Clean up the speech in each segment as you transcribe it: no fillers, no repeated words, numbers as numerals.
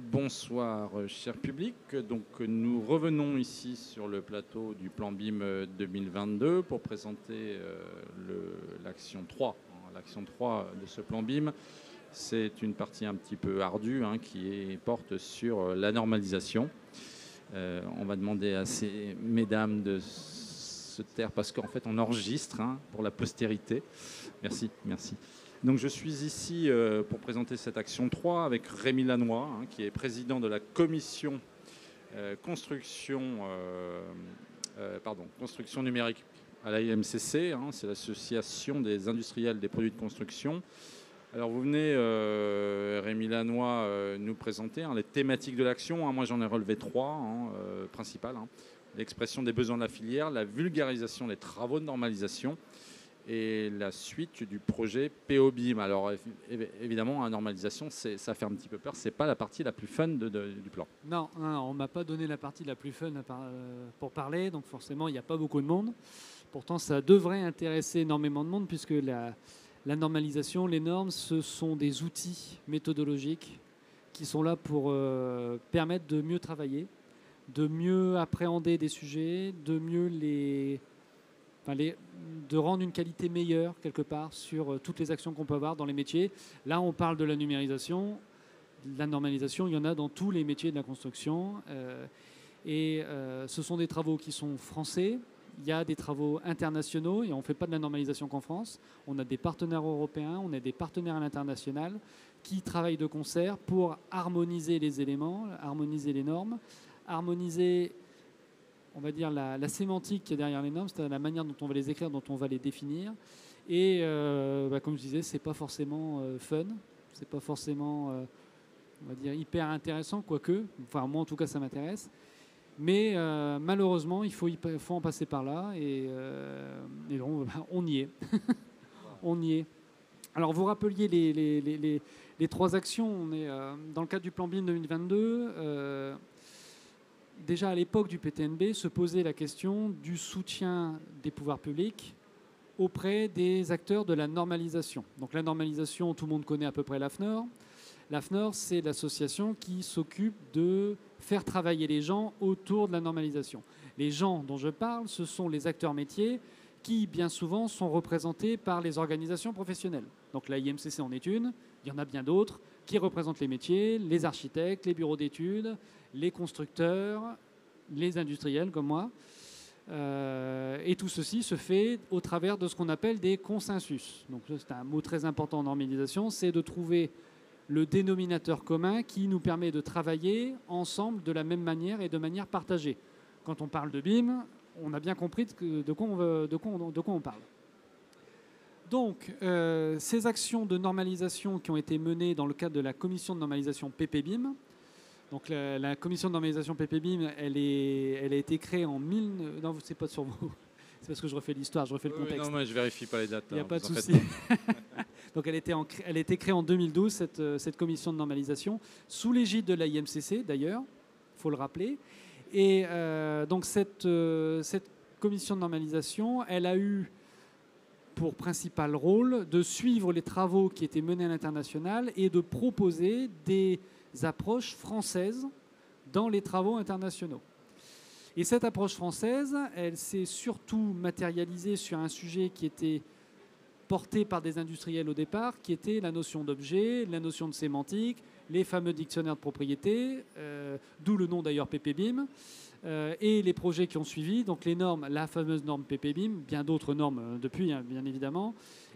Bonsoir, cher public. Donc, nous revenons ici sur le plateau du plan BIM 2022 pour présenter l'action 3. L'action 3 de ce plan BIM, c'est une partie un petit peu ardue qui porte sur la normalisation. On va demander à ces mesdames de se taire parce qu'en fait, on enregistre pour la postérité. Merci, merci. Donc je suis ici pour présenter cette action 3 avec Rémi Lannoy, qui est président de la commission construction numérique à l'IMCC. C'est l'association des industriels des produits de construction. Alors vous venez, Rémi Lannoy, nous présenter les thématiques de l'action. Moi j'en ai relevé 3 principales. L'expression des besoins de la filière, la vulgarisation des travaux de normalisation et la suite du projet POBIM. Alors évidemment, la normalisation, ça fait un petit peu peur. C'est pas la partie la plus fun du plan. Non, on m'a pas donné la partie la plus fun pour parler, donc forcément, il n'y a pas beaucoup de monde. Pourtant, ça devrait intéresser énormément de monde puisque la normalisation, les normes, ce sont des outils méthodologiques qui sont là pour permettre de mieux travailler, de mieux appréhender des sujets, de mieux de rendre une qualité meilleure quelque part sur toutes les actions qu'on peut avoir dans les métiers. Là, on parle de la numérisation. La normalisation, il y en a dans tous les métiers de la construction. Ce sont des travaux qui sont français. Il y a des travaux internationaux et on ne fait pas de la normalisation qu'en France. On a des partenaires européens, on a des partenaires à l'international qui travaillent de concert pour harmoniser les éléments, harmoniser les normes, harmoniser, on va dire, la sémantique qui est derrière les normes, c'est-à-dire la manière dont on va les écrire, dont on va les définir. Et comme je disais, c'est pas forcément fun, c'est pas forcément, on va dire, hyper intéressant, quoique. Enfin, moi, en tout cas, ça m'intéresse. Mais malheureusement, il faut en passer par là. Et donc, on y est. On y est. Alors, vous rappeliez les 3 actions. On est dans le cadre du plan BIM 2022. Déjà à l'époque du PTNB, se posait la question du soutien des pouvoirs publics auprès des acteurs de la normalisation. Donc la normalisation, tout le monde connaît à peu près l'AFNOR. L'AFNOR, c'est l'association qui s'occupe de faire travailler les gens autour de la normalisation. Les gens dont je parle, ce sont les acteurs métiers qui, bien souvent, sont représentés par les organisations professionnelles. Donc la IMCC en est une, il y en a bien d'autres qui représentent les métiers, les architectes, les bureaux d'études, les constructeurs, les industriels comme moi. Et tout ceci se fait au travers de ce qu'on appelle des consensus. Donc c'est un mot très important en normalisation, c'est de trouver le dénominateur commun qui nous permet de travailler ensemble de la même manière et de manière partagée. Quand on parle de BIM, on a bien compris de quoi on parle. Donc, ces actions de normalisation qui ont été menées dans le cadre de la commission de normalisation PPBIM, donc la commission de normalisation PPBIM, elle a été créée en... Non, c'est pas sur vous. C'est parce que je refais l'histoire, je refais le contexte. Non, mais je vérifie pas les dates. Il n'y a pas de souci. Donc, elle a été créée en 2012, cette commission de normalisation, sous l'égide de la IMCC, d'ailleurs, il faut le rappeler. Et donc, cette commission de normalisation, elle a eu pour principal rôle de suivre les travaux qui étaient menés à l'international et de proposer des approches françaises dans les travaux internationaux. Et cette approche française, elle s'est surtout matérialisée sur un sujet qui était porté par des industriels au départ, qui était la notion d'objet, la notion de sémantique, les fameux dictionnaires de propriété, d'où le nom d'ailleurs PPBIM, et les projets qui ont suivi, donc les normes, la fameuse norme PPBIM, bien d'autres normes depuis, bien évidemment,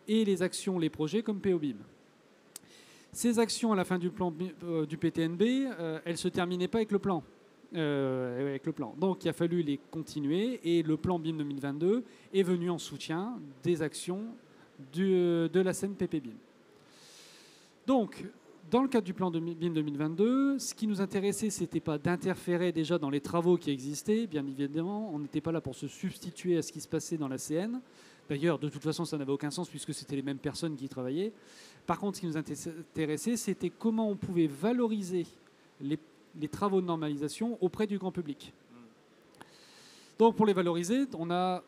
et les actions, les projets comme POBIM. Ces actions à la fin du plan du PTNB, elles ne se terminaient pas avec le plan. Donc il a fallu les continuer et le plan BIM 2022 est venu en soutien des actions de la scène PPBIM. Donc, dans le cadre du plan BIM 2022, ce qui nous intéressait, ce n'était pas d'interférer déjà dans les travaux qui existaient, bien évidemment, on n'était pas là pour se substituer à ce qui se passait dans la CN. D'ailleurs, de toute façon, ça n'avait aucun sens puisque c'était les mêmes personnes qui travaillaient. Par contre, ce qui nous intéressait, c'était comment on pouvait valoriser les travaux de normalisation auprès du grand public. Donc, pour les valoriser, on a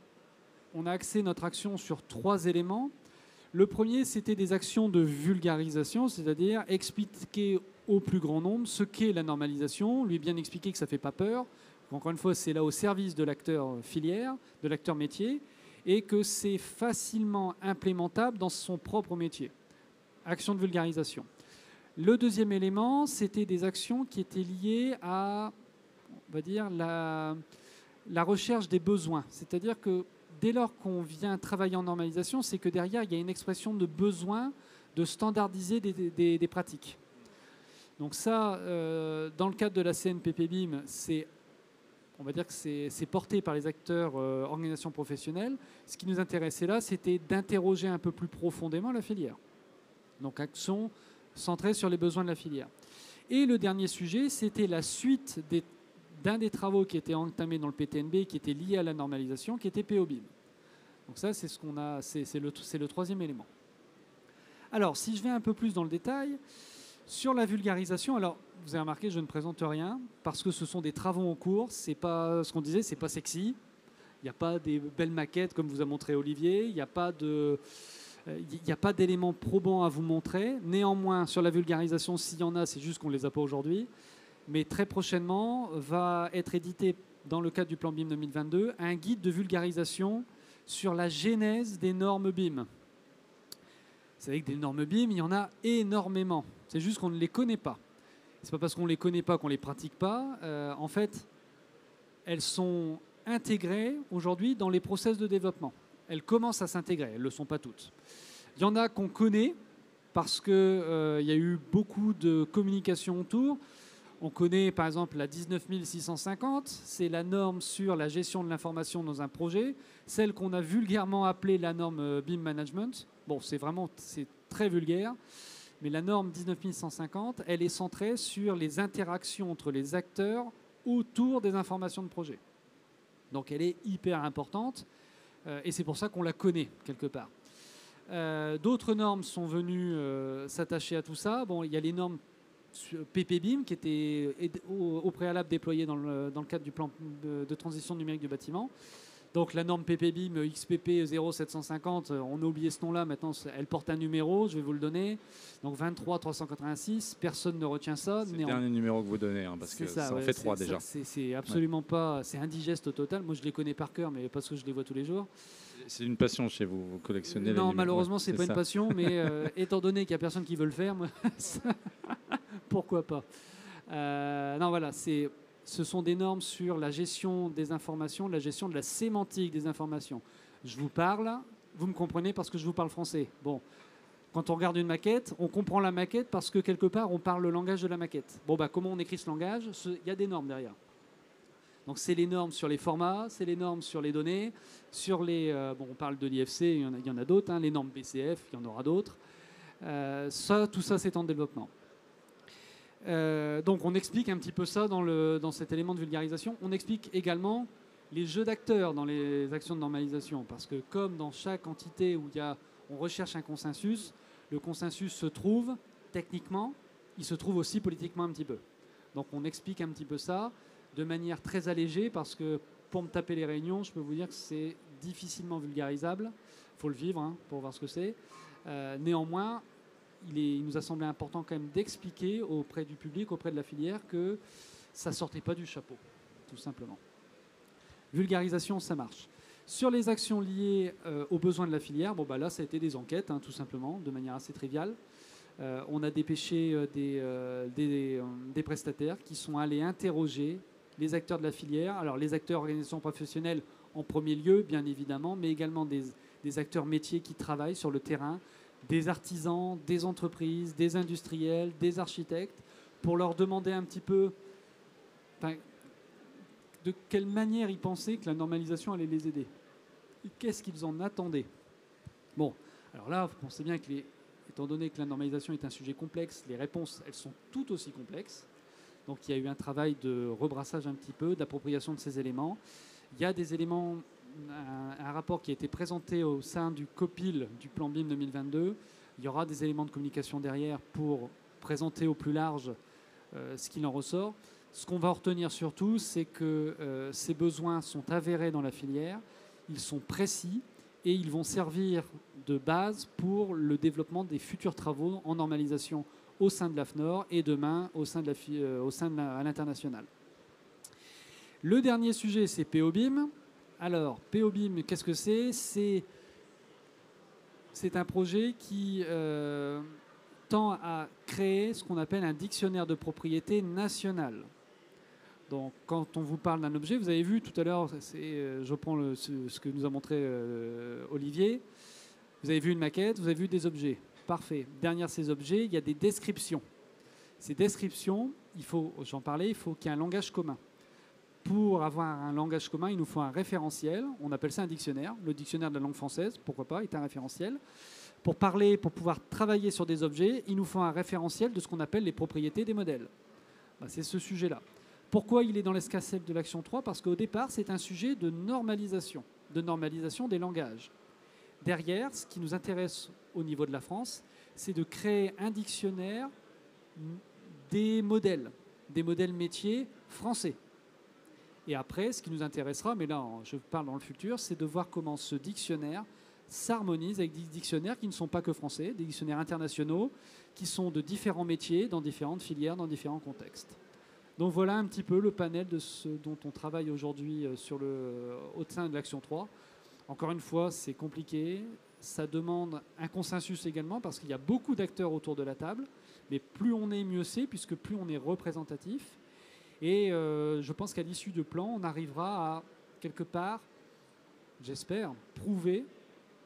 axé notre action sur 3 éléments. Le premier, c'était des actions de vulgarisation, c'est-à-dire expliquer au plus grand nombre ce qu'est la normalisation, lui bien expliquer que ça ne fait pas peur. Encore une fois, c'est là au service de l'acteur filière, de l'acteur métier, et que c'est facilement implémentable dans son propre métier. Action de vulgarisation. Le deuxième élément, c'était des actions qui étaient liées à, on va dire, la recherche des besoins. C'est-à-dire que dès lors qu'on vient travailler en normalisation, c'est que derrière, il y a une expression de besoin de standardiser des pratiques. Donc ça, dans le cadre de la CNPP-BIM, on va dire que c'est porté par les acteurs organisations professionnelles. Ce qui nous intéressait là, c'était d'interroger un peu plus profondément la filière. Donc action centrée sur les besoins de la filière. Et le dernier sujet, c'était la suite d'un des travaux qui était entamé dans le PTNB, qui était lié à la normalisation, qui était PO-BIM. Donc ça, c'est le troisième élément. Alors, si je vais un peu plus dans le détail, sur la vulgarisation, alors vous avez remarqué, je ne présente rien, parce que ce sont des travaux en cours, c'est pas ce qu'on disait, c'est pas sexy, il n'y a pas des belles maquettes comme vous a montré Olivier, il n'y a pas d'éléments probants à vous montrer. Néanmoins, sur la vulgarisation, s'il y en a, c'est juste qu'on ne les a pas aujourd'hui. Mais très prochainement, va être édité, dans le cadre du plan BIM 2022, un guide de vulgarisation sur la genèse des normes BIM. Vous savez que des normes BIM, il y en a énormément. C'est juste qu'on ne les connaît pas. Ce n'est pas parce qu'on ne les connaît pas qu'on ne les pratique pas. En fait, elles sont intégrées aujourd'hui dans les process de développement. Elles commencent à s'intégrer, elles ne le sont pas toutes. Il y en a qu'on connaît parce qu'il y a eu beaucoup de communication autour. On connaît par exemple la 19650, c'est la norme sur la gestion de l'information dans un projet, celle qu'on a vulgairement appelée la norme BIM Management. Bon, c'est très vulgaire, mais la norme 19150, elle est centrée sur les interactions entre les acteurs autour des informations de projet. Donc elle est hyper importante et c'est pour ça qu'on la connaît quelque part. D'autres normes sont venues s'attacher à tout ça. Bon, il y a les normes PPBIM qui étaient au préalable déployées dans le cadre du plan de transition numérique du bâtiment. Donc la norme PPBIM XPP 0750, on a oublié ce nom-là, maintenant elle porte un numéro, je vais vous le donner. Donc 23386, personne ne retient ça. C'est le dernier numéro que vous donnez, hein, parce que ça en fait 3 déjà. C'est absolument pas, c'est indigeste au total. Moi je les connais par cœur, mais parce que je les vois tous les jours. C'est une passion chez vous, vous collectionnez les numéros. Non, malheureusement c'est pas une passion, mais étant donné qu'il n'y a personne qui veut le faire, pourquoi pas. Non voilà, ce sont des normes sur la gestion des informations, la gestion de la sémantique des informations. Je vous parle, vous me comprenez parce que je vous parle français. Bon, quand on regarde une maquette, on comprend la maquette parce que quelque part, on parle le langage de la maquette. Bon, bah, comment on écrit ce langage? Il y a des normes derrière. Donc, c'est les normes sur les formats, c'est les normes sur les données, sur les... bon, on parle de l'IFC, il y en a d'autres, hein, les normes BCF, il y en aura d'autres. Tout ça, c'est en développement. Donc on explique un petit peu ça dans cet élément de vulgarisation. On explique également les jeux d'acteurs dans les actions de normalisation, parce que comme dans chaque entité où on recherche un consensus, le consensus se trouve techniquement, il se trouve aussi politiquement un petit peu. Donc on explique un petit peu ça de manière très allégée, parce que pour me taper les réunions, je peux vous dire que c'est difficilement vulgarisable. Il faut le vivre hein, pour voir ce que c'est. Néanmoins, il nous a semblé important quand même d'expliquer auprès du public, auprès de la filière, que ça ne sortait pas du chapeau, tout simplement. Vulgarisation, ça marche. Sur les actions liées aux besoins de la filière, bon, bah là, ça a été des enquêtes, hein, tout simplement, de manière assez triviale. On a dépêché des prestataires qui sont allés interroger les acteurs de la filière. Alors, les acteurs organisations professionnelles en premier lieu, bien évidemment, mais également des acteurs métiers qui travaillent sur le terrain, des artisans, des entreprises, des industriels, des architectes, pour leur demander un petit peu de quelle manière ils pensaient que la normalisation allait les aider. Qu'est-ce qu'ils en attendaient? Bon, alors là, vous pensez bien que, étant donné que la normalisation est un sujet complexe, les réponses, elles sont tout aussi complexes. Donc il y a eu un travail de rebrassage un petit peu, d'appropriation de ces éléments. Il y a des éléments... Un rapport qui a été présenté au sein du COPIL du plan BIM 2022. Il y aura des éléments de communication derrière pour présenter au plus large ce qu'il en ressort. Ce qu'on va retenir surtout, c'est que ces besoins sont avérés dans la filière, ils sont précis et ils vont servir de base pour le développement des futurs travaux en normalisation au sein de l'AFNOR et demain à l'international. Le dernier sujet, c'est POBIM. Alors, POBIM, qu'est-ce que c'est? C'est un projet qui tend à créer ce qu'on appelle un dictionnaire de propriété national. Donc, quand on vous parle d'un objet, vous avez vu tout à l'heure, je prends ce que nous a montré Olivier, vous avez vu une maquette, vous avez vu des objets. Parfait. Derrière ces objets, il y a des descriptions. Ces descriptions, j'en parlais, il faut qu'il y ait un langage commun. Pour avoir un langage commun, il nous faut un référentiel. On appelle ça un dictionnaire. Le dictionnaire de la langue française, pourquoi pas, est un référentiel. Pour pouvoir travailler sur des objets, il nous faut un référentiel de ce qu'on appelle les propriétés des modèles. C'est ce sujet-là. Pourquoi il est dans l'escasette de l'action 3? Parce qu'au départ, c'est un sujet de normalisation des langages. Derrière, ce qui nous intéresse au niveau de la France, c'est de créer un dictionnaire des modèles métiers français. Et après, ce qui nous intéressera, mais là, je parle dans le futur, c'est de voir comment ce dictionnaire s'harmonise avec des dictionnaires qui ne sont pas que français, des dictionnaires internationaux, qui sont de différents métiers, dans différentes filières, dans différents contextes. Donc voilà un petit peu le panel de ce dont on travaille aujourd'hui au sein de l'Action 3. Encore une fois, c'est compliqué. Ça demande un consensus également parce qu'il y a beaucoup d'acteurs autour de la table. Mais plus on est, mieux c'est, puisque plus on est représentatif. Et je pense qu'à l'issue du plan, on arrivera à, quelque part, j'espère, prouver,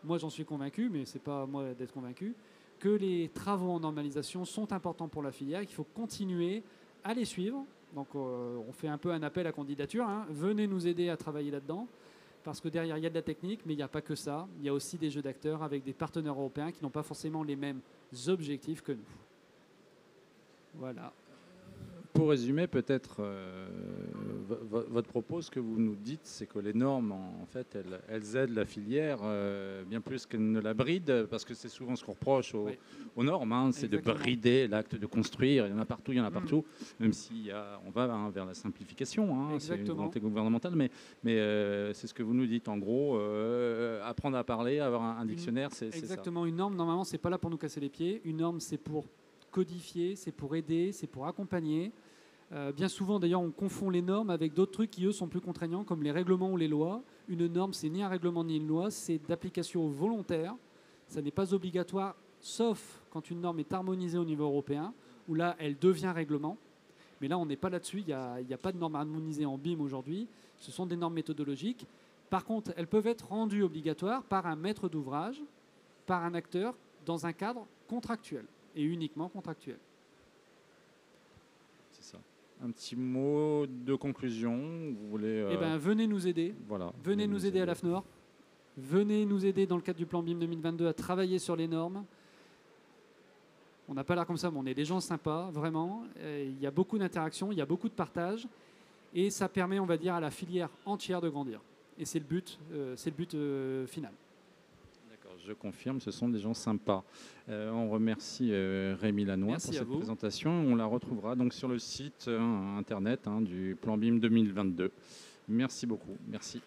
moi j'en suis convaincu, mais ce n'est pas à moi d'être convaincu, que les travaux en normalisation sont importants pour la filière et qu'il faut continuer à les suivre. Donc on fait un peu un appel à candidature. Venez nous aider à travailler là-dedans. Parce que derrière, il y a de la technique, mais il n'y a pas que ça. Il y a aussi des jeux d'acteurs avec des partenaires européens qui n'ont pas forcément les mêmes objectifs que nous. Voilà. Pour résumer, peut-être votre propos, ce que vous nous dites, c'est que les normes, en fait, elles aident la filière bien plus qu'elles ne la brident, parce que c'est souvent ce qu'on reproche aux normes, c'est de brider l'acte de construire. Il y en a partout, même si on va vers la simplification, c'est une volonté gouvernementale, mais c'est ce que vous nous dites. En gros, apprendre à parler, avoir un dictionnaire, c'est ça. Exactement. Une norme, normalement, c'est pas là pour nous casser les pieds. Une norme, c'est pour codifier, c'est pour aider, c'est pour accompagner. Bien souvent, d'ailleurs, on confond les normes avec d'autres trucs qui, eux, sont plus contraignants, comme les règlements ou les lois. Une norme, c'est ni un règlement ni une loi, c'est d'application volontaire. Ça n'est pas obligatoire, sauf quand une norme est harmonisée au niveau européen, où là, elle devient règlement. Mais là, on n'est pas là-dessus. Il n'y a pas de normes harmonisées en BIM aujourd'hui. Ce sont des normes méthodologiques. Par contre, elles peuvent être rendues obligatoires par un maître d'ouvrage, par un acteur, dans un cadre contractuel, et uniquement contractuel. C'est ça. Un petit mot de conclusion, vous voulez venez nous aider. Voilà. Venez nous aider à l'AFNOR. Venez nous aider dans le cadre du plan BIM 2022 à travailler sur les normes. On n'a pas l'air comme ça, mais on est des gens sympas, vraiment. Il y a beaucoup d'interactions, il y a beaucoup de partage. Et ça permet, on va dire, à la filière entière de grandir. Et c'est le but final. Je confirme, ce sont des gens sympas. On remercie Rémi Lannoy pour cette présentation. On la retrouvera donc sur le site internet du plan BIM 2022. Merci beaucoup. Merci.